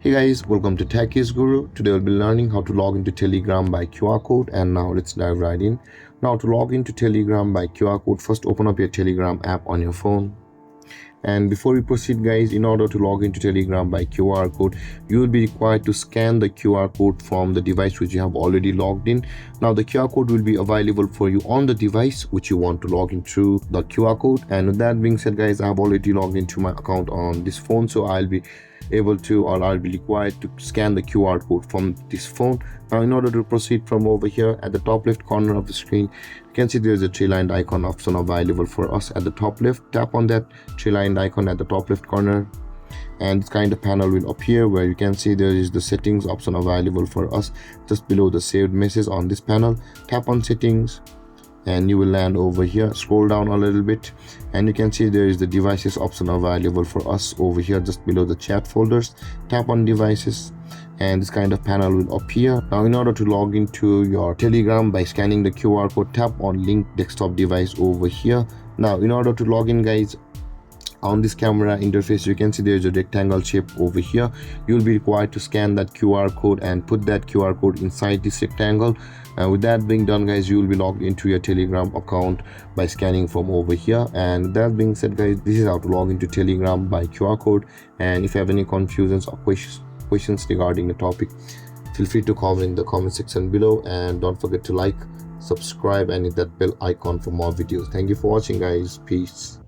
Hey guys, welcome to Tech is Guru. Today we'll be learning how to log into Telegram by QR code, and now let's dive right in. Now to log into Telegram by QR code, first open up your Telegram app on your phone. And before we proceed guys, in order to log into Telegram by QR code, you will be required to scan the QR code from the device which you have already logged in. Now the QR code will be available for you on the device which you want to log in through the QR code. And with that being said guys, I have already logged into my account on this phone, so I'll be required to scan the QR code from this phone. Now in order to proceed from over here, at the top left corner of the screen, you can see there's a three-lined icon option available for us at the top left. Tap on that three-lined icon at the top left corner, and this kind of panel will appear where you can see there is the settings option available for us just below the saved message on this panel. Tap on settings and you will land over here. Scroll down a little bit and you can see there is the devices option available for us over here just below the chat folders. Tap on devices and this kind of panel will appear. Now in order to log into your Telegram by scanning the QR code, tap on link desktop device over here. Now in order to log in guys, on this camera interface you can see there's a rectangle shape over here. You'll be required to scan that QR code and put that QR code inside this rectangle. And with that being done guys, you will be logged into your Telegram account by scanning from over here. And with that being said guys, this is how to log into Telegram by QR code. And if you have any confusions or questions regarding the topic, feel free to comment in the comment section below, and don't forget to like, subscribe and hit that bell icon for more videos. Thank you for watching guys. Peace.